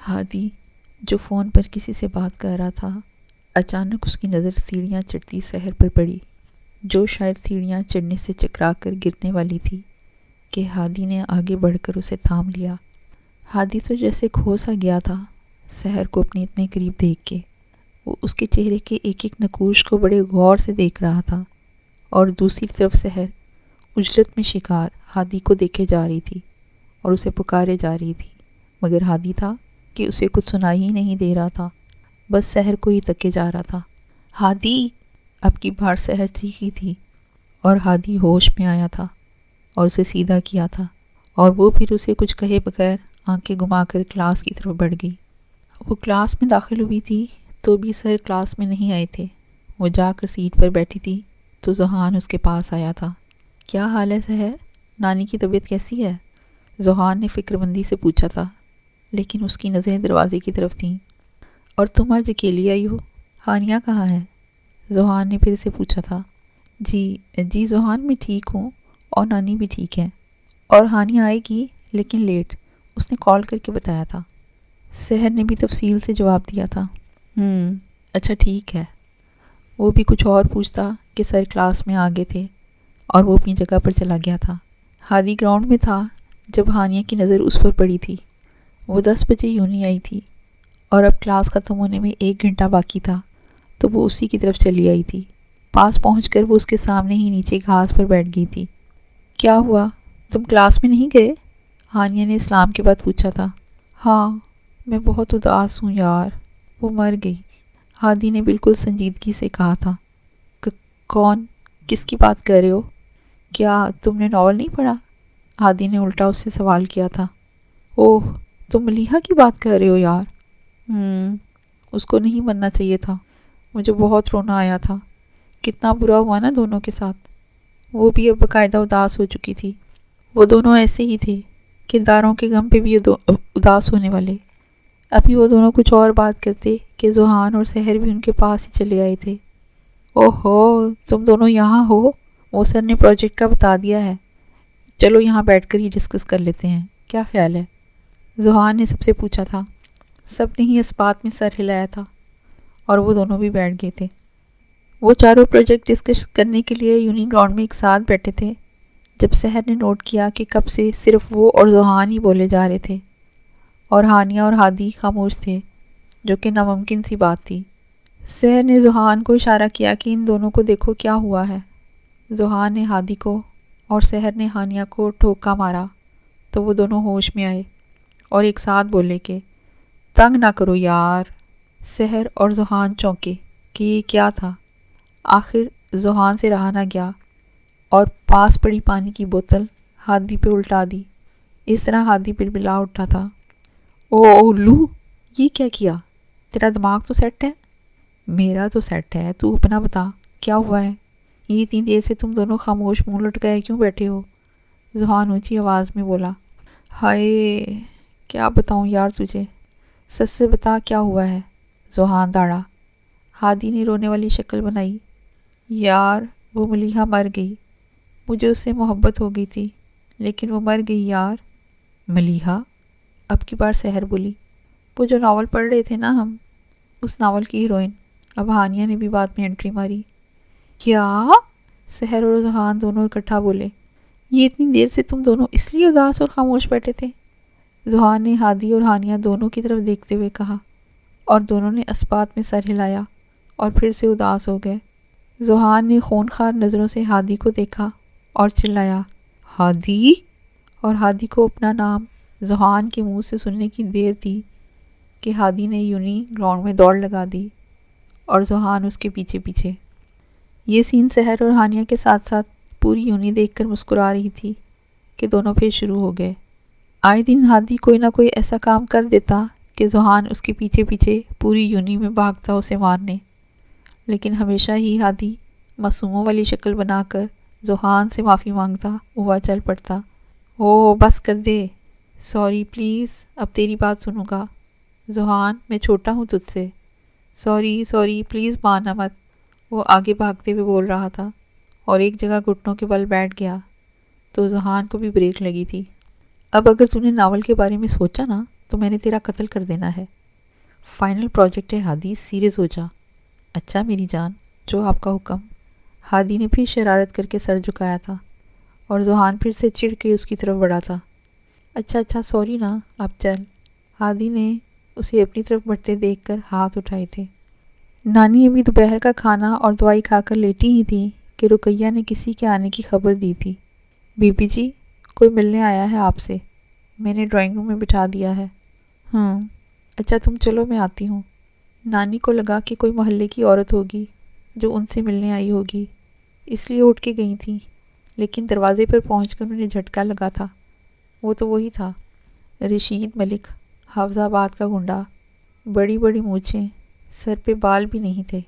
ہادی جو فون پر کسی سے بات کر رہا تھا، اچانک اس کی نظر سیڑھیاں چڑھتی سحر پر پڑی، جو شاید سیڑھیاں چڑھنے سے چکرا کر گرنے والی تھی کہ ہادی نے آگے بڑھ کر اسے تھام لیا۔ ہادی تو جیسے کھو سا گیا تھا سحر کو اپنے اتنے قریب دیکھ کے۔ وہ اس کے چہرے کے ایک ایک نقوش کو بڑے غور سے دیکھ رہا تھا، اور دوسری طرف سحر عجلت میں شکار ہادی کو دیکھے جا رہی تھی اور اسے پکارے جا رہی تھی، مگر ہادی تھا کہ اسے کچھ سنائی ہی نہیں دے رہا تھا، بس سحر کو ہی تکے جا رہا تھا۔ ہادی! اب کی بار سحر چیخی تھی اور ہادی ہوش میں آیا تھا اور اسے سیدھا کیا تھا، اور وہ پھر اسے کچھ کہے بغیر آنکھیں گھما کر کلاس کی طرف بڑھ گئی۔ وہ کلاس میں داخل ہوئی تھی تو بھی سر کلاس میں نہیں آئے تھے۔ وہ جا کر سیٹ پر بیٹھی تھی تو ذوحان اس کے پاس آیا تھا۔ کیا حال ہے سحر؟ نانی کی طبیعت کیسی ہے؟ ذوحان نے فکر مندی سے پوچھا تھا، لیکن اس کی نظریں دروازے کی طرف تھیں۔ اور تم آج اکیلی آئی ہو؟ ہانیہ کہاں ہے؟ ذوحان نے پھر سے پوچھا تھا۔ جی ذوحان میں ٹھیک ہوں، اور نانی بھی ٹھیک ہے، اور ہانیہ آئے گی لیکن لیٹ، اس نے کال کر کے بتایا تھا۔ سحر نے بھی تفصیل سے جواب دیا تھا۔ اچھا ٹھیک ہے۔ وہ بھی کچھ اور پوچھتا کہ سر کلاس میں آگے تھے اور وہ اپنی جگہ پر چلا گیا تھا۔ ہادی گراؤنڈ میں تھا جب ہانیہ کی نظر اس پر پڑی تھی۔ وہ 10 بجے یونی آئی تھی اور اب کلاس ختم ہونے میں 1 گھنٹہ باقی تھا، تو وہ اسی کی طرف چلی آئی تھی۔ پاس پہنچ کر وہ اس کے سامنے ہی نیچے گھاس پر بیٹھ گئی تھی۔ کیا ہوا؟ تم کلاس میں نہیں گئے؟ ہانیہ نے اسلام کے بعد پوچھا تھا۔ ہاں، میں بہت اداس ہوں یار، وہ مر گئی، ہادی نے بالکل سنجیدگی سے کہا تھا۔ کون؟ کس کی بات کر رہے ہو؟ کیا تم نے ناول نہیں پڑھا؟ ہادی نے الٹا اس سے سوال کیا تھا۔ اوہ، تم ملیحہ کی بات کر رہے ہو یار۔ اس کو نہیں مرنا چاہیے تھا، مجھے بہت رونا آیا تھا، کتنا برا ہوا نا دونوں کے ساتھ۔ وہ بھی اب باقاعدہ اداس ہو چکی تھی۔ وہ دونوں ایسے ہی تھے، کرداروں کے غم پہ بھی اداس ہونے والے۔ ابھی وہ دونوں کچھ اور بات کرتے کہ ذوحان اور سحر بھی ان کے پاس ہی چلے آئے تھے۔ اوہو، تم دونوں یہاں ہو؟ وہ سر نے پروجیکٹ کا بتا دیا ہے، چلو یہاں بیٹھ کر ہی ڈسکس کر لیتے ہیں، کیا خیال ہے؟ ذوحان نے سب سے پوچھا تھا۔ سب نے ہی اس بات میں سر ہلایا تھا اور وہ دونوں بھی بیٹھ گئے تھے۔ وہ چاروں پروجیکٹ ڈسکس کرنے کے لیے یونی گراؤنڈ میں ایک ساتھ بیٹھے تھے جب سحر نے نوٹ کیا کہ کب سے صرف وہ اور ذوحان ہی بولے جا رہے تھے اور ہانیہ اور ہادی خاموش تھے، جو کہ ناممکن سی بات تھی۔ سحر نے ذوحان کو اشارہ کیا کہ ان دونوں کو دیکھو کیا ہوا ہے۔ ذوحان نے ہادی کو اور سحر نے ہانیہ کو ٹھوکا مارا تو وہ دونوں ہوش میں آئے اور ایک ساتھ بولے کہ تنگ نہ کرو یار۔ سحر اور ذوحان چونکے کہ یہ کیا تھا۔ آخر ذوحان سے رہا نہ گیا اور پاس پڑی پانی کی بوتل ہادی پہ الٹا دی۔ اس طرح ہادی بلبلا اٹھا تھا۔ او الو، یہ کیا کیا؟ تیرا دماغ تو سیٹ ہے؟ میرا تو سیٹ ہے، تو اپنا بتا کیا ہوا ہے؟ یہ اتنی دیر سے تم دونوں خاموش منہ لٹکائے کیوں بیٹھے ہو؟ ذوحان اونچی آواز میں بولا۔ ہائے، کیا بتاؤں یار تجھے، سچ سے بتا کیا ہوا ہے؟ ذوحان داڑا۔ ہادی نے رونے والی شکل بنائی۔ یار وہ ملیحہ مر گئی، مجھے اس سے محبت ہو گئی تھی لیکن وہ مر گئی یار۔ ملیحہ؟ اب کی بار سحر بولی۔ وہ جو ناول پڑھ رہے تھے نا ہم، اس ناول کی ہیروئن۔ اب ہانیہ نے بھی بعد میں انٹری ماری۔ کیا؟ سحر اور ذوحان دونوں اکٹھا بولے۔ یہ اتنی دیر سے تم دونوں اس لیے اداس اور خاموش بیٹھے تھے؟ ذوحان نے ہادی اور ہانیہ دونوں کی طرف دیکھتے ہوئے کہا، اور دونوں نے اس بات میں سر ہلایا اور پھر سے اداس ہو گئے۔ ذوحان نے خونخوار نظروں سے ہادی کو دیکھا اور چلایا، ہادی! اور ہادی کو اپنا نام ذوحان کے منہ سے سننے کی دیر تھی کہ ہادی نے یونی گراؤنڈ میں دوڑ لگا دی اور ذوحان اس کے پیچھے پیچھے۔ یہ سین سحر اور ہانیہ کے ساتھ ساتھ پوری یونی دیکھ کر مسکرا رہی تھی کہ دونوں پھر شروع ہو گئے۔ آئے دن ہادی کوئی نہ کوئی ایسا کام کر دیتا کہ ذوحان اس کے پیچھے پیچھے پوری یونی میں بھاگتا اسے مارنے، لیکن ہمیشہ ہی ہادی معصوموں والی شکل بنا کر ذوحان سے معافی مانگتا ہوا چل پڑتا۔ بس کر دے، سوری پلیز، اب تیری بات سنوں گا۔ ذوحان، میں چھوٹا ہوں تجھ سے، سوری پلیز مارنا مت۔ وہ آگے بھاگتے ہوئے بول رہا تھا اور ایک جگہ گھٹنوں کے بل بیٹھ گیا تو ذوحان کو بھی بریک لگی تھی۔ اب اگر تو نے ناول کے بارے میں سوچا نا تو میں نے تیرا قتل کر دینا ہے۔ فائنل پروجیکٹ ہے ہادی، سیریس ہو جا۔ اچھا میری جان، جو آپ کا حکم۔ ہادی نے پھر شرارت کر کے سر جھکایا تھا اور ذوحان پھر سے چڑ کے اس کی طرف بڑھا تھا۔ اچھا سوری نا، اب چل۔ ہادی نے اسے اپنی طرف بڑھتے دیکھ کر ہاتھ اٹھائے تھے۔ نانی ابھی دوپہر کا کھانا اور دوائی کھا کر لیٹی ہی تھی کہ رقیہ نے کسی کے آنے کی خبر دی تھی۔ بی بی جی، کوئی ملنے آیا ہے آپ سے، میں نے ڈرائنگ روم میں بٹھا دیا ہے۔ اچھا تم چلو، میں آتی ہوں۔ نانی کو لگا کہ کوئی محلے کی عورت ہوگی جو ان سے ملنے آئی ہوگی، اس لیے اٹھ کے گئی تھیں، لیکن دروازے پر پہنچ کر انہیں جھٹکا لگا تھا۔ وہ تو وہی تھا، رشید ملک، حافظ آباد کا گنڈا، بڑی بڑی مونچھیں، سر پہ بال بھی نہیں تھے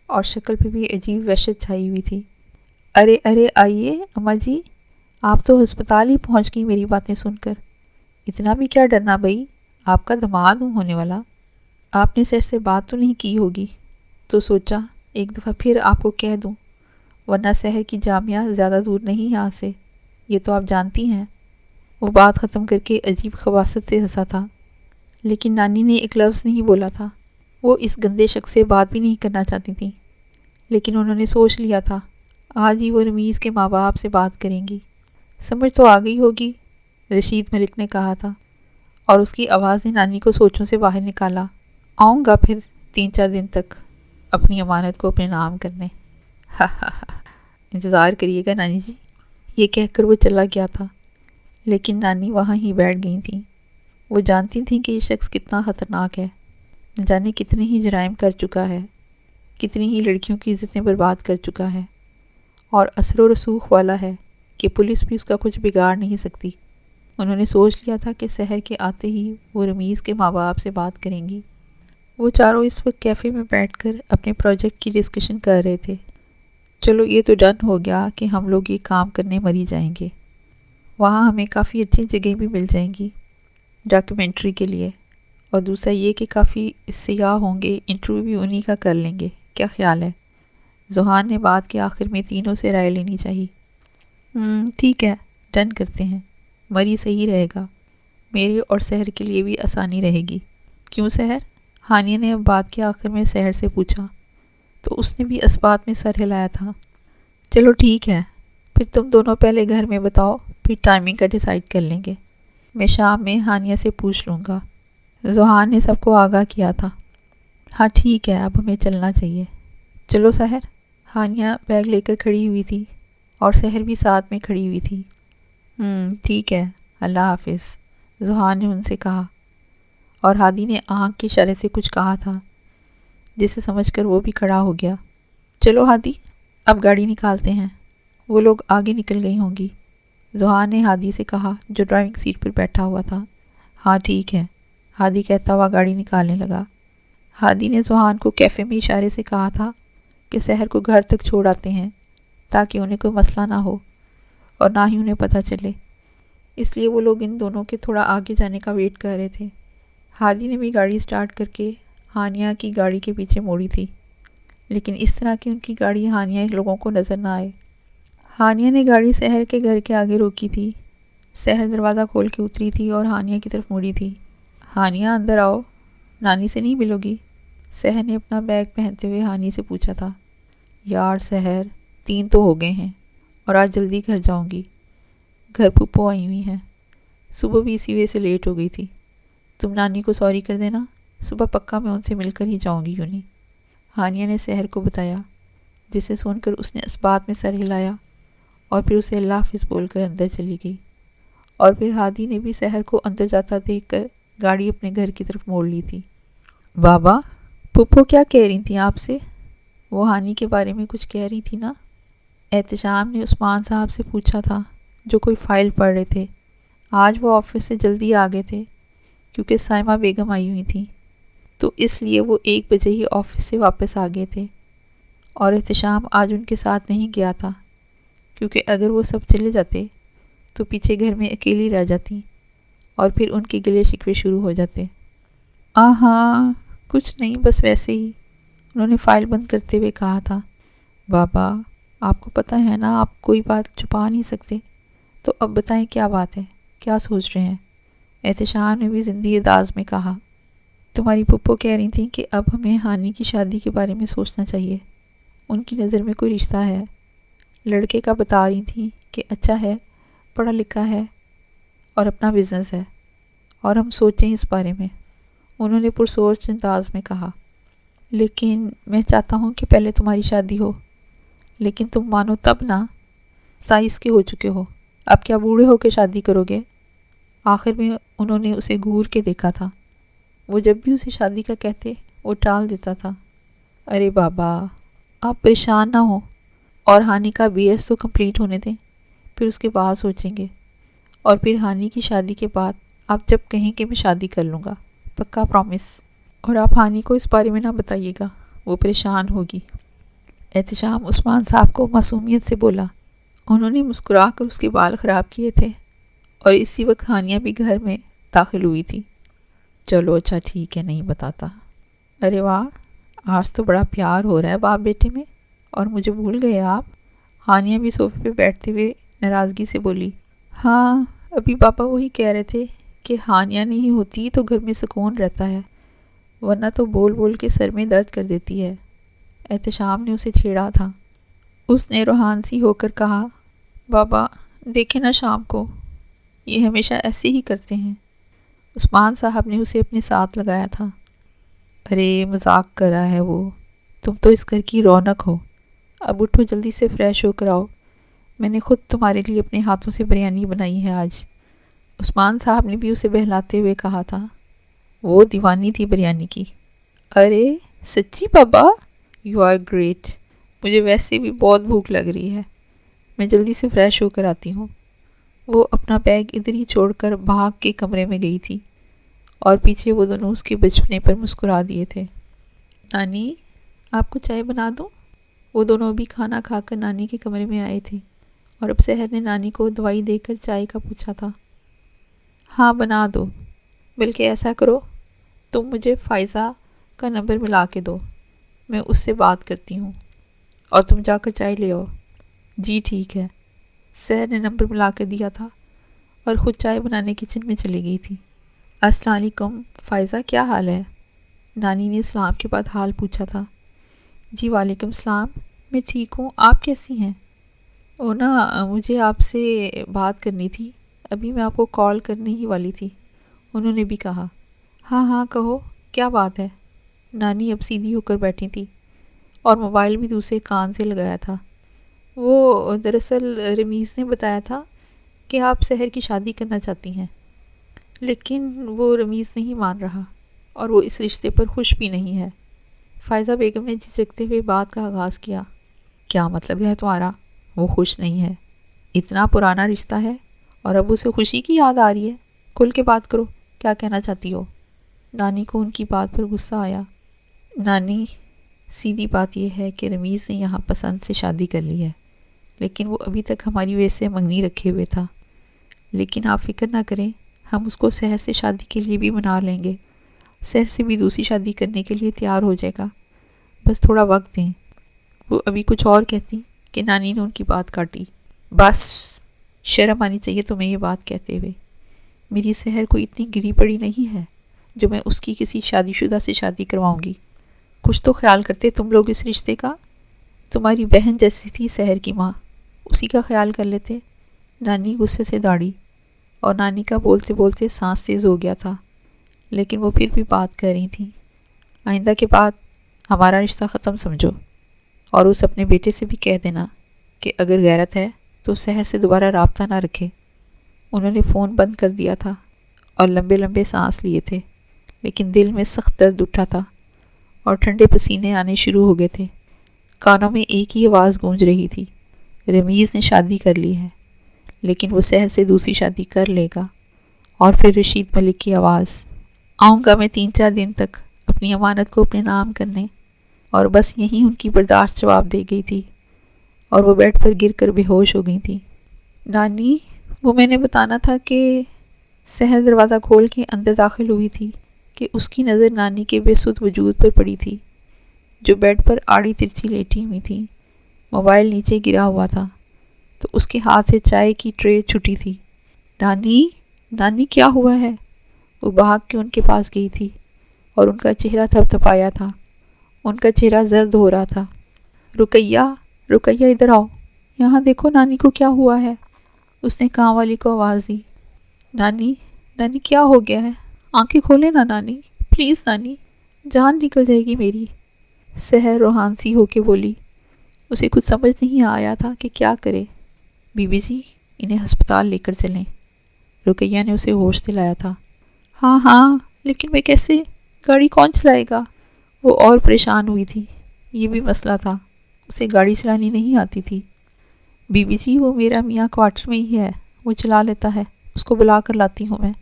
اور شکل پہ بھی عجیب وحشت چھائی ہوئی تھی۔ ارے آئیے اماں جی، آپ تو ہسپتال ہی پہنچ گئی میری باتیں سن کر۔ اتنا بھی کیا ڈرنا بھائی، آپ کا داماد ہوں ہونے والا۔ آپ نے سر سے بات تو نہیں کی ہوگی، تو سوچا ایک دفعہ پھر آپ کو کہہ دوں، ورنہ شہر کی جامعہ زیادہ دور نہیں یہاں سے، یہ تو آپ جانتی ہیں۔ وہ بات ختم کر کے عجیب خباثت سے ہنسا تھا، لیکن نانی نے ایک لفظ نہیں بولا تھا۔ وہ اس گندے شخص سے بات بھی نہیں کرنا چاہتی تھیں، لیکن انہوں نے سوچ لیا تھا آج ہی وہ رمیز کے ماں باپ سے بات کریں گی۔ سمجھ تو آ گئی ہوگی، رشید ملک نے کہا تھا، اور اس کی آواز نے نانی کو سوچوں سے باہر نکالا۔ آؤں گا پھر 3-4 دن تک اپنی امانت کو اپنے نام کرنے۔ انتظار کریے گا نانی جی، یہ کہہ کر وہ چلا گیا تھا، لیکن نانی وہاں ہی بیٹھ گئی تھیں۔ وہ جانتی تھیں کہ یہ شخص کتنا خطرناک ہے، نہ جانے کتنے ہی جرائم کر چکا ہے، کتنی ہی لڑکیوں کی عزتیں برباد کر چکا ہے، اور اثر و رسوخ والا ہے کہ پولیس بھی اس کا کچھ بگاڑ نہیں سکتی۔ انہوں نے سوچ لیا تھا کہ شہر کے آتے ہی وہ رمیز کے ماں باپ سے بات کریں گی۔ وہ چاروں اس وقت کیفے میں بیٹھ کر اپنے پروجیکٹ کی ڈسکشن کر رہے تھے۔ چلو یہ تو ڈن ہو گیا کہ ہم لوگ یہ کام کرنے مری جائیں گے، وہاں ہمیں کافی اچھی جگہیں بھی مل جائیں گی ڈاکیومنٹری کے لیے، اور دوسرا یہ کہ کافی سیاح ہوں گے، انٹرویو بھی انہی کا کر لیں گے۔ کیا خیال ہے؟ ذوحان نے بات کے آخر میں تینوں سے رائے لینی چاہی۔ ٹھیک ہے، ڈن کرتے ہیں، مری صحیح رہے گا، میرے اور سحر کے لیے بھی آسانی رہے گی۔ کیوں سحر؟ ہانیہ نے اب بات کے آخر میں سحر سے پوچھا، تو اس نے بھی اسبات میں سر ہلایا تھا۔ چلو ٹھیک ہے، پھر تم دونوں پہلے گھر میں بتاؤ، پھر ٹائمنگ کا ڈیسائیڈ کر لیں گے۔ میں شام میں ہانیہ سے پوچھ لوں گا۔ ذوحان نے سب کو آگاہ کیا تھا۔ ہاں ٹھیک ہے، اب ہمیں چلنا چاہیے۔ چلو سحر۔ ہانیہ بیگ لے کر کھڑی ہوئی تھی اور سحر بھی ساتھ میں کھڑی ہوئی تھی۔ ٹھیک ہے، اللہ حافظ، ذوحان نے ان سے کہا، اور ہادی نے آنکھ کے اشارے سے کچھ کہا تھا، جسے سمجھ کر وہ بھی کھڑا ہو گیا۔ چلو ہادی، اب گاڑی نکالتے ہیں، وہ لوگ آگے نکل گئی ہوں گی، ذوحان نے ہادی سے کہا جو ڈرائیونگ سیٹ پر بیٹھا ہوا تھا۔ ہاں ٹھیک ہے، ہادی کہتا ہوا گاڑی نکالنے لگا۔ ہادی نے ذوحان کو کیفے میں اشارے سے کہا تھا کہ سحر کو گھر تک چھوڑ آتے ہیں تاکہ انہیں کوئی مسئلہ نہ ہو اور نہ ہی انہیں پتہ چلے، اس لیے وہ لوگ ان دونوں کے تھوڑا آگے جانے کا ویٹ کر رہے تھے۔ ہادی نے بھی گاڑی سٹارٹ کر کے ہانیہ کی گاڑی کے پیچھے موڑی تھی، لیکن اس طرح کہ ان کی گاڑی ہانیہ کے لوگوں کو نظر نہ آئے۔ ہانیہ نے گاڑی سحر کے گھر کے آگے روکی تھی۔ سحر دروازہ کھول کے اتری تھی اور ہانیہ کی طرف مڑی تھی۔ ہانیہ اندر آؤ، نانی سے نہیں ملو گی؟ سحر نے اپنا بیگ پہنتے ہوئے ہانی سے پوچھا تھا۔ یار سحر، 3 تو ہو گئے ہیں اور آج جلدی گھر جاؤں گی، گھر پھپھو آئی ہوئی ہیں، صبح بھی اسی وجہ سے لیٹ ہو گئی تھی، تم نانی کو سوری کر دینا، صبح پکا میں ان سے مل کر ہی جاؤں گی یونی، ہانیہ نے سحر کو بتایا، جسے سن کر اس نے اسبات میں سر ہلایا اور پھر اسے اللہ حافظ بول کر اندر چلی گئی، اور پھر ہادی نے بھی سحر کو اندر جاتا دیکھ کر گاڑی اپنے گھر کی طرف موڑ لی تھی۔ بابا، پھپھو کیا کہہ رہی تھیں آپ سے؟ وہ ہانی کے بارے میں کچھ کہہ رہی تھی نا؟ احتشام نے عثمان صاحب سے پوچھا تھا جو کوئی فائل پڑھ رہے تھے۔ آج وہ آفس سے جلدی آ گئے تھے کیونکہ سائمہ بیگم آئی ہوئی تھیں، تو اس لیے وہ 1 بجے ہی آفس سے واپس آ گئے تھے، اور احتشام آج ان کے ساتھ نہیں گیا تھا کیونکہ اگر وہ سب چلے جاتے تو پیچھے گھر میں اکیلی رہ جاتی اور پھر ان کے گلے شکوے شروع ہو جاتے۔ ہاں کچھ نہیں، بس ویسے ہی، انہوں نے فائل بند کرتے ہوئے کہا تھا۔ بابا، آپ کو پتہ ہے نا آپ کوئی بات چھپا نہیں سکتے، تو اب بتائیں کیا بات ہے، کیا سوچ رہے ہیں؟ احتشام نے بھی زندگی انداز میں کہا، تمہاری پھپھو کہہ رہی تھیں کہ اب ہمیں ہانی کی شادی کے بارے میں سوچنا چاہیے، ان کی نظر میں کوئی رشتہ ہے، لڑکے کا بتا رہی تھیں کہ اچھا ہے، پڑھا لکھا ہے اور اپنا بزنس ہے، اور ہم سوچیں اس بارے میں، انہوں نے پرسوچ انداز میں کہا۔ لیکن میں چاہتا ہوں کہ پہلے تمہاری شادی ہو، لیکن تم مانو تب نہ، 27 کے ہو چکے ہو، اب کیا بوڑھے ہو کے شادی کرو گے؟ آخر میں انہوں نے اسے گھور کے دیکھا تھا، وہ جب بھی اسے شادی کا کہتے وہ ٹال دیتا تھا۔ ارے بابا، آپ پریشان نہ ہوں، اور ہانی کا BS تو کمپلیٹ ہونے دیں، پھر اس کے بعد سوچیں گے، اور پھر ہانی کی شادی کے بعد آپ جب کہیں کہ میں شادی کر لوں گا، پکا پرومس، اور آپ ہانی کو اس بارے میں نہ بتائیے گا، وہ پریشان ہوگی۔ احتشام عثمان صاحب کو معصومیت سے بولا۔ انہوں نے مسکرا کر اس کے بال خراب کیے تھے، اور اسی وقت ہانیہ بھی گھر میں داخل ہوئی تھی۔ چلو اچھا ٹھیک ہے، نہیں بتاتا۔ ارے واہ، آج تو بڑا پیار ہو رہا ہے باپ بیٹے میں، اور مجھے بھول گئے آپ؟ ہانیہ بھی صوفے پہ بیٹھتے ہوئے ناراضگی سے بولی۔ ہاں، ابھی پاپا وہی کہہ رہے تھے کہ ہانیہ نہیں ہوتی تو گھر میں سکون رہتا ہے، ورنہ تو بول بول کے سر میں درد کر دیتی ہے۔ احتشام نے اسے چھیڑا تھا۔ اس نے روحان سی ہو کر کہا، بابا دیکھیں نا شام کو، یہ ہمیشہ ایسے ہی کرتے ہیں۔ عثمان صاحب نے اسے اپنے ساتھ لگایا تھا۔ ارے مذاق کر رہا ہے وہ، تم تو اس گھر کی رونق ہو۔ اب اٹھو جلدی سے فریش ہو کر آؤ، میں نے خود تمہارے لیے اپنے ہاتھوں سے بریانی بنائی ہے آج۔ عثمان صاحب نے بھی اسے بہلاتے ہوئے کہا تھا۔ وہ دیوانی تھی بریانی کی۔ ارے سچی بابا، یو آر گریٹ، مجھے ویسے بھی بہت بھوک لگ رہی ہے، میں جلدی سے فریش ہو کر آتی ہوں۔ وہ اپنا بیگ ادھر ہی چھوڑ کر بھاگ کے کمرے میں گئی تھی، اور پیچھے وہ دونوں اس کے بچپنے پر مسکرا دیے تھے۔ نانی، آپ کو چائے بنا دوں؟ وہ دونوں ابھی کھانا کھا کر نانی کے کمرے میں آئے تھے، اور اب سحر نے نانی کو دوائی دے کر چائے کا پوچھا تھا۔ ہاں بنا دو، بلکہ ایسا کرو، تم مجھے فائزہ کا نمبر ملا کے دو، میں اس سے بات کرتی ہوں، اور تم جا کر چائے لے آؤ۔ جی ٹھیک ہے۔ سحر نے نمبر ملا کر دیا تھا، اور خود چائے بنانے کچن میں چلی گئی تھی۔ السلام علیکم فائزہ، کیا حال ہے؟ نانی نے اسلام کے بعد حال پوچھا تھا۔ جی وعلیکم السلام، میں ٹھیک ہوں، آپ کیسی ہیں؟ مجھے آپ سے بات کرنی تھی، ابھی میں آپ کو کال کرنے ہی والی تھی، انہوں نے بھی کہا۔ ہاں ہاں کہو، کیا بات ہے؟ نانی اب سیدھی ہو کر بیٹھی تھی، اور موبائل بھی دوسرے کان سے لگایا تھا۔ وہ دراصل رمیز نے بتایا تھا کہ آپ سحر کی شادی کرنا چاہتی ہیں، لیکن وہ رمیز نہیں مان رہا، اور وہ اس رشتے پر خوش بھی نہیں ہے۔ فائزہ بیگم نے جھجکتے ہوئے بات کا آغاز کیا۔ کیا مطلب ہے تمہارا؟ وہ خوش نہیں ہے؟ اتنا پرانا رشتہ ہے، اور اب اسے خوشی کی یاد آ رہی ہے؟ کھل کے بات کرو، کیا کہنا چاہتی ہو؟ نانی کو ان کی بات پر غصہ آیا۔ نانی، سیدھی بات یہ ہے کہ رمیز نے یہاں پسند سے شادی کر لی ہے، لیکن وہ ابھی تک ہماری وجہ سے منگنی رکھے ہوئے تھا، لیکن آپ فکر نہ کریں، ہم اس کو سحر سے شادی کے لیے بھی منا لیں گے، سحر سے بھی دوسری شادی کرنے کے لیے تیار ہو جائے گا، بس تھوڑا وقت دیں۔ وہ ابھی کچھ اور کہتی کہ نانی نے ان کی بات کاٹی۔ بس، شرم آنی چاہیے تمہیں یہ بات کہتے ہوئے، میری سحر کوئی اتنی گری پڑی نہیں ہے جو میں اس کی کسی شادی شدہ سے شادی کرواؤں گی۔ کچھ تو خیال کرتے تم لوگ اس رشتے کا، تمہاری بہن جیسی تھی سحر کی ماں، اسی کا خیال کر لیتے۔ نانی غصے سے داڑھی، اور نانی کا بولتے بولتے سانس تیز ہو گیا تھا، لیکن وہ پھر بھی بات کر رہی تھیں۔ آئندہ کے بعد ہمارا رشتہ ختم سمجھو، اور اس اپنے بیٹے سے بھی کہہ دینا کہ اگر غیرت ہے تو سحر سے دوبارہ رابطہ نہ رکھے۔ انہوں نے فون بند کر دیا تھا، اور لمبے لمبے سانس لیے تھے، لیکن دل میں سخت درد اٹھا تھا، اور ٹھنڈے پسینے آنے شروع ہو گئے تھے۔ کانوں میں ایک ہی آواز گونج رہی تھی، رمیز نے شادی کر لی ہے، لیکن وہ سحر سے دوسری شادی کر لے گا۔ اور پھر رشید ملک کی آواز، آؤں گا میں 3-4 دن تک اپنی امانت کو اپنے نام کرنے، اور بس یہیں ان کی برداشت جواب دے گئی تھی، اور وہ بیڈ پر گر کر بے ہوش ہو گئی تھی۔ نانی، وہ میں نے بتانا تھا کہ سحر دروازہ کھول کے اندر داخل ہوئی تھی کہ اس کی نظر نانی کے بے سدھ وجود پر پڑی تھی، جو بیڈ پر آڑی ترچھی لیٹی ہوئی تھی، موبائل نیچے گرا ہوا تھا، تو اس کے ہاتھ سے چائے کی ٹرے چھٹی تھی۔ نانی، نانی کیا ہوا ہے؟ وہ بھاگ کے ان کے پاس گئی تھی اور ان کا چہرہ تھپتھپایا تھا، ان کا چہرہ زرد ہو رہا تھا۔ رقیہ، رقیہ ادھر آؤ، یہاں دیکھو نانی کو کیا ہوا ہے، اس نے کام والی کو آواز دی۔ نانی، نانی کیا ہو گیا ہے؟ آنکھیں کھولے نا نانی، پلیز نانی، جان نکل جائے گی میری۔ سحر روحان سی ہو کے بولی۔ اسے کچھ سمجھ نہیں آیا تھا کہ کیا کرے۔ بی بی جی، انہیں ہسپتال لے کر چلیں۔ رقیہ نے اسے ہوش دلایا تھا۔ ہاں ہاں، لیکن میں کیسے، گاڑی کون چلائے گا؟ وہ اور پریشان ہوئی تھی۔ یہ بھی مسئلہ تھا، اسے گاڑی چلانی نہیں آتی تھی۔ بی بی جی، وہ میرا میاں کوارٹر میں ہی ہے، وہ چلا لیتا ہے، اس کو بلا کر لاتی ہوں میں۔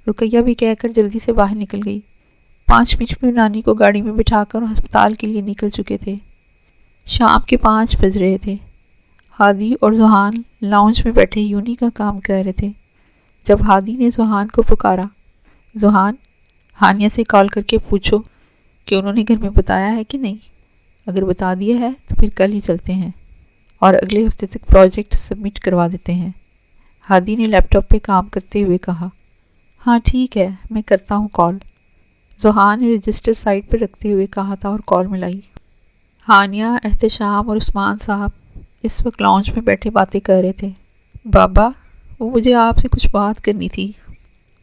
رقیہ بھی کہہ کر جلدی سے باہر نکل گئی۔ 5 منٹ میں نانی کو گاڑی میں بٹھا کر ہسپتال کے لیے نکل چکے تھے۔ شام کے 5 بج رہے تھے۔ ہادی اور ذوحان لاؤنج میں بیٹھے یونی کا کام کر رہے تھے جب ہادی نے ذوحان کو پکارا۔ ذوحان، ہانیہ سے کال کر کے پوچھو کہ انہوں نے گھر میں بتایا ہے کہ نہیں، اگر بتا دیا ہے تو پھر کل ہی چلتے ہیں اور اگلے ہفتے تک پروجیکٹ سبمٹ کروا دیتے ہیں۔ ہادی نے لیپ ٹاپ پہ کام کرتے ہوئے کہا۔ ہاں ٹھیک ہے، میں کرتا ہوں کال، ذوحان نے رجسٹر سائٹ پر رکھتے ہوئے کہا تھا اور کال ملائی۔ ہانیہ، احتشام اور عثمان صاحب اس وقت لاؤنج میں بیٹھے باتیں کر رہے تھے۔ بابا، وہ مجھے آپ سے کچھ بات کرنی تھی،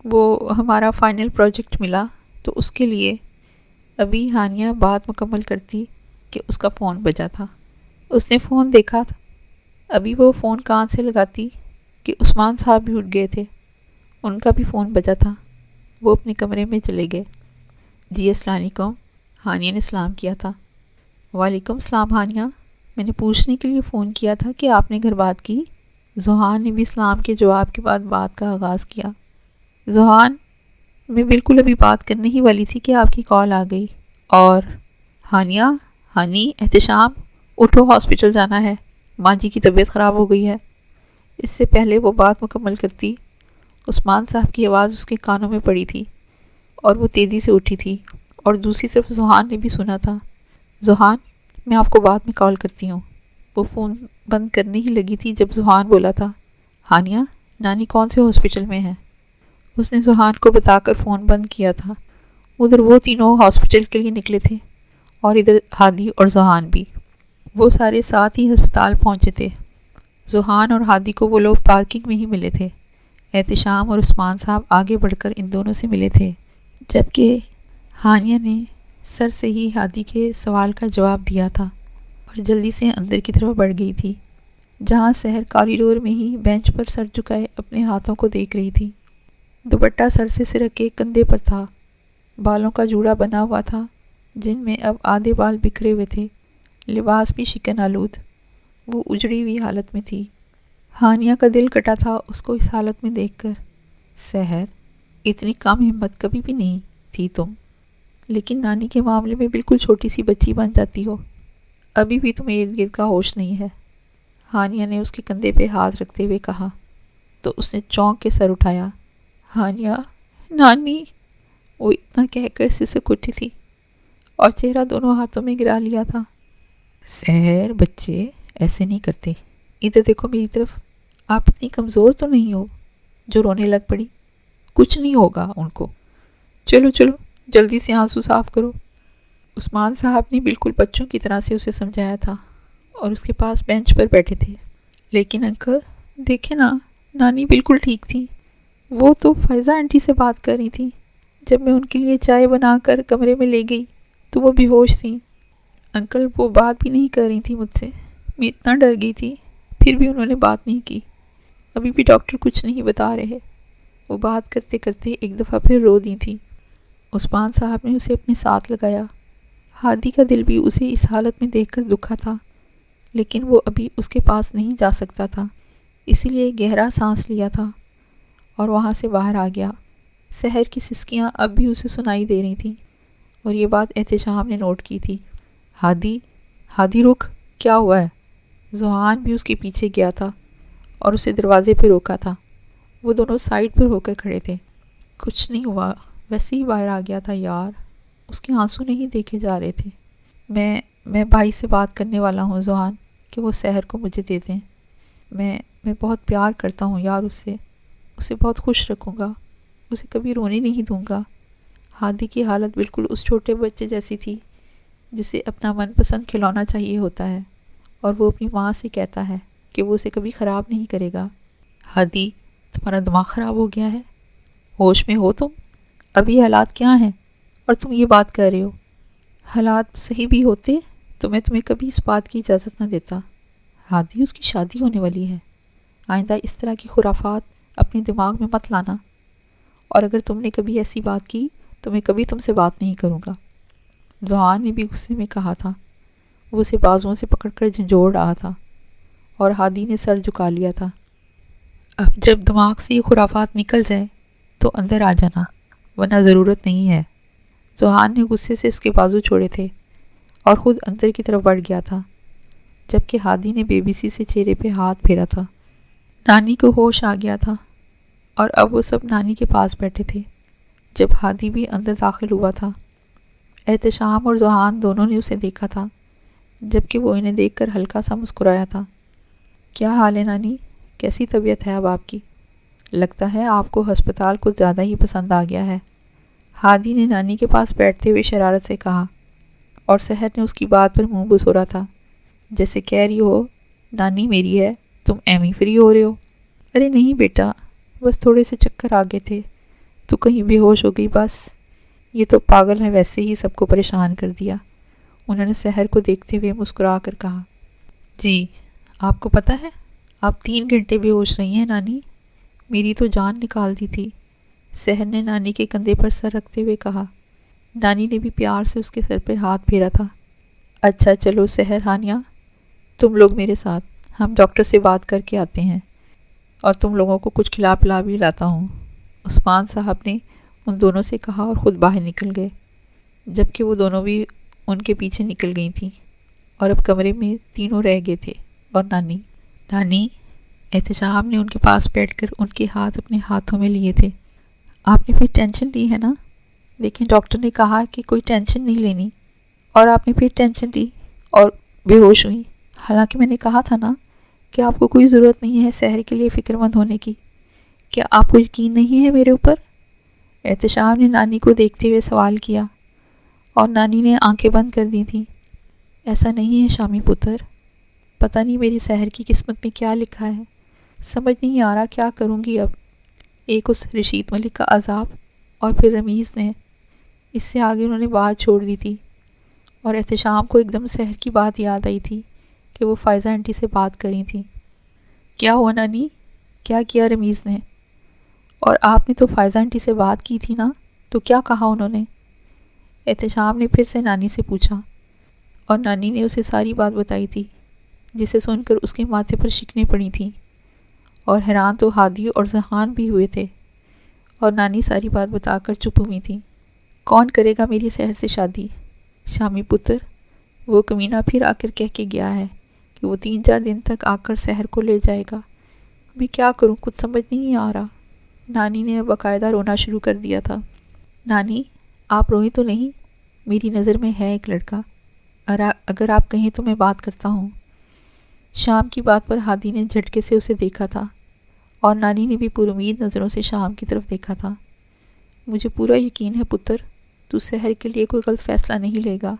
وہ ہمارا فائنل پروجیکٹ ملا تو اس کے لیے۔ ابھی ہانیہ بات مکمل کرتی کہ اس کا فون بجا تھا۔ اس نے فون دیکھا تھا، ابھی وہ فون کان سے لگاتی کہ عثمان صاحب بھی اٹھ گئے تھے، ان کا بھی فون بجا تھا۔ وہ اپنے کمرے میں چلے گئے۔ جی السلام علیکم، ہانیہ نے سلام کیا تھا۔ وعلیکم السلام ہانیہ، میں نے پوچھنے کے لیے فون کیا تھا کہ آپ نے گھر بات کی؟ ذوحان نے بھی سلام کے جواب کے بعد بات کا آغاز کیا۔ ذوحان، میں بالکل ابھی بات کرنے ہی والی تھی کہ آپ کی کال آ گئی۔ اور ہانیہ، ہانی، احتشام، اٹھو، ہاسپٹل جانا ہے، ماں جی کی طبیعت خراب ہو گئی ہے۔ اس سے پہلے وہ بات مکمل کرتی، عثمان صاحب کی آواز اس کے کانوں میں پڑی تھی اور وہ تیزی سے اٹھی تھی اور دوسری طرف ذوحان نے بھی سنا تھا۔ ذوحان، میں آپ کو بعد میں کال کرتی ہوں۔ وہ فون بند کرنے ہی لگی تھی جب ذوحان بولا تھا۔ ہانیہ، نانی کون سے ہاسپٹل میں ہے؟ اس نے ذوحان کو بتا کر فون بند کیا تھا۔ ادھر وہ تینوں ہاسپٹل کے لیے نکلے تھے اور ادھر ہادی اور ذوحان بھی۔ وہ سارے ساتھ ہی ہسپتال پہنچے تھے۔ ذوحان اور ہادی کو وہ لوگ پارکنگ میں ہی ملے تھے۔ احتشام اور عثمان صاحب آگے بڑھ کر ان دونوں سے ملے تھے، جبکہ ہانیہ نے سر سے ہی ہادی کے سوال کا جواب دیا تھا اور جلدی سے اندر کی طرف بڑھ گئی تھی، جہاں سحر کوریڈور میں ہی بینچ پر سر جھکائے اپنے ہاتھوں کو دیکھ رہی تھی۔ دوپٹہ سر سے سرک کے کندھے پر تھا، بالوں کا جوڑا بنا ہوا تھا جن میں اب آدھے بال بکھرے ہوئے تھے، لباس بھی شکن آلود، وہ اجڑی ہوئی حالت میں تھی۔ ہانیہ کا دل کٹا تھا اس کو اس حالت میں دیکھ کر۔ سحر، اتنی کم ہمت کبھی بھی نہیں تھی تم، لیکن نانی کے معاملے میں بالکل چھوٹی سی بچی بن جاتی ہو، ابھی بھی تمہیں ارد گرد کا ہوش نہیں ہے۔ ہانیہ نے اس کے کندھے پہ ہاتھ رکھتے ہوئے کہا تو اس نے چونک کے سر اٹھایا۔ ہانیہ، نانی، وہ اتنا کہہ کر سسک اٹھی تھی اور چہرہ دونوں ہاتھوں میں گرا لیا تھا۔ سحر، بچے ایسے نہیں کرتے، ادھر دیکھو میری طرف، آپ اتنی کمزور تو نہیں ہو جو رونے لگ پڑی، کچھ نہیں ہوگا ان کو، چلو چلو جلدی سے آنسو صاف کرو۔ عثمان صاحب نے بالکل بچوں کی طرح سے اسے سمجھایا تھا اور اس کے پاس بینچ پر بیٹھے تھے۔ لیکن انکل دیکھیں نا، نانی بالکل ٹھیک تھی، وہ تو فائزہ آنٹی سے بات کر رہی تھی، جب میں ان کے لیے چائے بنا کر کمرے میں لے گئی تو وہ بے ہوش تھیں۔ انکل وہ بات بھی نہیں کر رہی تھی مجھ سے، میں اتنا ڈر گئی تھی، پھر بھی انہوں نے بات نہیں کی، ابھی بھی ڈاکٹر کچھ نہیں بتا رہے۔ وہ بات کرتے کرتے ایک دفعہ پھر رو دی تھی۔ عثمان صاحب نے اسے اپنے ساتھ لگایا۔ ہادی کا دل بھی اسے اس حالت میں دیکھ کر دکھا تھا، لیکن وہ ابھی اس کے پاس نہیں جا سکتا تھا، اسی لیے گہرا سانس لیا تھا اور وہاں سے باہر آ گیا۔ سحر کی سسکیاں اب بھی اسے سنائی دے رہی تھیں اور یہ بات احتشام نے نوٹ کی تھی۔ ہادی، ہادی رک، کیا ہوا ہے؟ ذوحان بھی اس کے پیچھے گیا تھا اور اسے دروازے پہ روکا تھا۔ وہ دونوں سائڈ پر ہو کر کھڑے تھے۔ کچھ نہیں ہوا، ویسے ہی باہر آ گیا تھا یار، اس کے آنسو نہیں دیکھے جا رہے تھے۔ میں بھائی سے بات کرنے والا ہوں ذوحان کہ وہ سحر کو مجھے دے دیں، میں بہت پیار کرتا ہوں یار اسے بہت خوش رکھوں گا، اسے کبھی رونے نہیں دوں گا۔ ہادی کی حالت بالکل اس چھوٹے بچے جیسی تھی جسے اپنا من پسند کھلونا چاہیے ہوتا ہے اور وہ اپنی ماں سے کہتا ہے کہ وہ اسے کبھی خراب نہیں کرے گا۔ ہادی، تمہارا دماغ خراب ہو گیا ہے؟ ہوش میں ہو تم؟ ابھی حالات کیا ہیں اور تم یہ بات کر رہے ہو؟ حالات صحیح بھی ہوتے تو میں تمہیں کبھی اس بات کی اجازت نہ دیتا۔ ہادی، اس کی شادی ہونے والی ہے، آئندہ اس طرح کی خرافات اپنے دماغ میں مت لانا، اور اگر تم نے کبھی ایسی بات کی تو میں کبھی تم سے بات نہیں کروں گا۔ ذوحان نے بھی غصے میں کہا تھا۔ وہ اسے بازوؤں سے پکڑ کر جھنجھوڑ رہا تھا اور ہادی نے سر جھکا لیا تھا۔ اب جب دماغ سے یہ خرافات نکل جائے تو اندر آ جانا، ورنہ ضرورت نہیں ہے۔ ذوحان نے غصے سے اس کے بازو چھوڑے تھے اور خود اندر کی طرف بڑھ گیا تھا، جبکہ ہادی نے بے بسی سے چہرے پہ ہاتھ پھیرا تھا۔ نانی کو ہوش آ گیا تھا اور اب وہ سب نانی کے پاس بیٹھے تھے جب ہادی بھی اندر داخل ہوا تھا۔ احتشام اور ذوحان دونوں نے اسے دیکھا تھا، جبکہ وہ انہیں دیکھ کر ہلکا سا مسکرایا تھا۔ کیا حال ہے نانی؟ کیسی طبیعت ہے اب آپ کی؟ لگتا ہے آپ کو ہسپتال کچھ زیادہ ہی پسند آ گیا ہے، ہادی نے نانی کے پاس بیٹھتے ہوئے شرارت سے کہا، اور سحر نے اس کی بات پر منہ بسورا تھا، جیسے کہہ رہی ہو نانی میری ہے، تم ایویں فری ہو رہے ہو۔ ارے نہیں بیٹا، بس تھوڑے سے چکر آ گئے تھے، تو کہیں بے ہوش ہو گئی بس۔ یہ تو پاگل ہے، ویسے ہی سب کو پریشان کر دیا، انہوں نے سحر کو دیکھتے ہوئے مسکرا کر کہا۔ جی، آپ کو پتہ ہے آپ 3 گھنٹے بے ہوش رہی ہیں نانی، میری تو جان نکال دی تھی، سحر نے نانی کے کندھے پر سر رکھتے ہوئے کہا۔ نانی نے بھی پیار سے اس کے سر پہ ہاتھ پھیرا تھا۔ اچھا چلو سحر ہانیہ، تم لوگ میرے ساتھ، ہم ڈاکٹر سے بات کر کے آتے ہیں اور تم لوگوں کو کچھ کھلا پلا بھی لاتا ہوں، عثمان صاحب نے ان دونوں سے کہا اور خود باہر نکل گئے، جبکہ وہ دونوں بھی ان کے پیچھے نکل گئی تھیں، اور اب کمرے میں تینوں رہ گئے تھے اور نانی۔ احتشام نے ان کے پاس بیٹھ کر ان کے ہاتھ اپنے ہاتھوں میں لیے تھے۔ آپ نے پھر ٹینشن لی ہے نا؟ لیکن ڈاکٹر نے کہا کہ کوئی ٹینشن نہیں لینی، اور آپ نے پھر ٹینشن لی اور بے ہوش ہوئی، حالانکہ میں نے کہا تھا نا کہ آپ کو کوئی ضرورت نہیں ہے سحر کے لیے فکر مند ہونے کی۔ کیا آپ کو یقین نہیں ہے میرے اوپر؟ احتشام نے نانی کو دیکھتے ہوئے سوال کیا، اور نانی نے آنکھیں بند کر دی تھیں۔ ایسا نہیں ہے شامی پتر، پتہ نہیں میری سحر کی قسمت میں کیا لکھا ہے، سمجھ نہیں آ رہا کیا کروں گی اب۔ ایک اس رشید ملک کا عذاب، اور پھر رمیز نے، اس سے آگے انہوں نے بات چھوڑ دی تھی، اور احتشام کو ایک دم سحر کی بات یاد آئی تھی کہ وہ فائزہ آنٹی سے بات کری تھی۔ کیا ہوا نانی؟ کیا کیا رمیز نے؟ اور آپ نے تو فائزہ آنٹی سے بات کی تھی نا، تو کیا کہا انہوں نے؟ احتشام نے پھر سے نانی سے پوچھا، اور نانی نے اسے ساری بات بتائی تھی، جسے سن کر اس کے ماتھے پر شکنیں پڑی تھیں، اور حیران تو ہادی اور ذوحان بھی ہوئے تھے، اور نانی ساری بات بتا کر چپ ہوئی تھی۔ کون کرے گا میری سحر سے شادی؟ شامی پتر، وہ کمینہ پھر آ کر کہہ کے گیا ہے کہ وہ 3-4 دن تک آ کر سحر کو لے جائے گا۔ میں کیا کروں، کچھ سمجھ نہیں آ رہا۔ نانی نے باقاعدہ رونا شروع کر دیا تھا۔ نانی، آپ روئیں تو نہیں، میری نظر میں ہے ایک لڑکا، اگر آپ کہیں تو میں بات کرتا ہوں۔ شام کی بات پر ہادی نے جھٹکے سے اسے دیکھا تھا، اور نانی نے بھی پر امید نظروں سے شام کی طرف دیکھا تھا۔ مجھے پورا یقین ہے پتر، تو سحر کے لیے کوئی غلط فیصلہ نہیں لے گا۔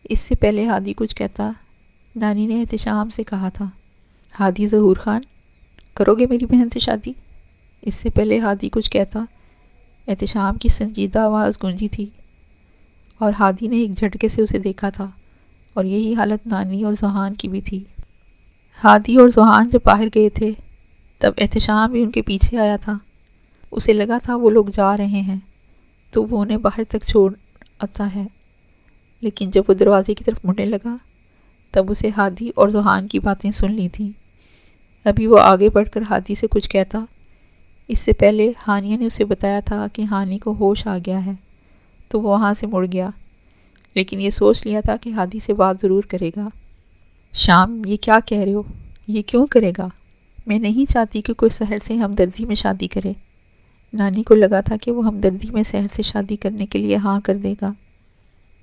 اس سے پہلے ہادی کچھ کہتا، نانی نے احتشام سے کہا تھا، ہادی ظہور خان، کرو گے میری بہن سے شادی؟ اس سے پہلے ہادی کچھ کہتا، احتشام کی سنجیدہ آواز گونجی تھی، اور ہادی نے ایک جھٹکے سے اسے دیکھا تھا، اور یہی حالت نانی اور ذوحان کی بھی تھی۔ ہادی اور ذوحان جب باہر گئے تھے تب احتشام بھی ان کے پیچھے آیا تھا۔ اسے لگا تھا وہ لوگ جا رہے ہیں تو وہ انہیں باہر تک چھوڑ آتا ہے، لیکن جب وہ دروازے کی طرف مڑنے لگا تب اسے ہادی اور ذوحان کی باتیں سن لی تھیں۔ ابھی وہ آگے بڑھ کر ہادی سے کچھ کہتا، اس سے پہلے ہانیہ نے اسے بتایا تھا کہ ہانی کو ہوش آ گیا ہے، تو وہ وہاں سے مڑ گیا، لیکن یہ سوچ لیا تھا کہ ہادی سے بات ضرور کرے گا۔ شام، یہ کیا کہہ رہے ہو؟ یہ کیوں کرے گا؟ میں نہیں چاہتی کہ کوئی سحر سے ہمدردی میں شادی کرے۔ نانی کو لگا تھا کہ وہ ہمدردی میں سحر سے شادی کرنے کے لیے ہاں کر دے گا۔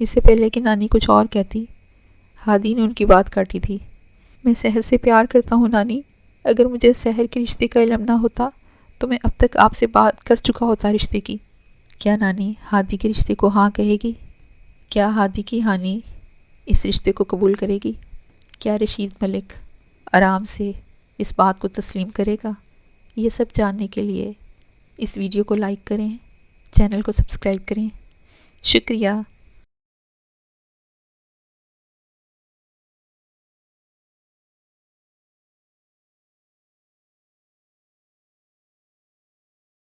اس سے پہلے کہ نانی کچھ اور کہتی، ہادی نے ان کی بات کاٹی تھی۔ میں سحر سے پیار کرتا ہوں نانی، اگر مجھے سحر کے رشتے کا علم نہ ہوتا تو میں اب تک آپ سے بات کر چکا ہوتا رشتے کی۔ کیا نانی ہادی کے رشتے کو ہاں کہے گی؟ کیا ہادی کی ہانی اس رشتے کو قبول کرے گی؟ کیا رشید ملک آرام سے اس بات کو تسلیم کرے گا؟ یہ سب جاننے کے لیے اس ویڈیو کو لائک کریں، چینل کو سبسکرائب کریں۔ شکریہ۔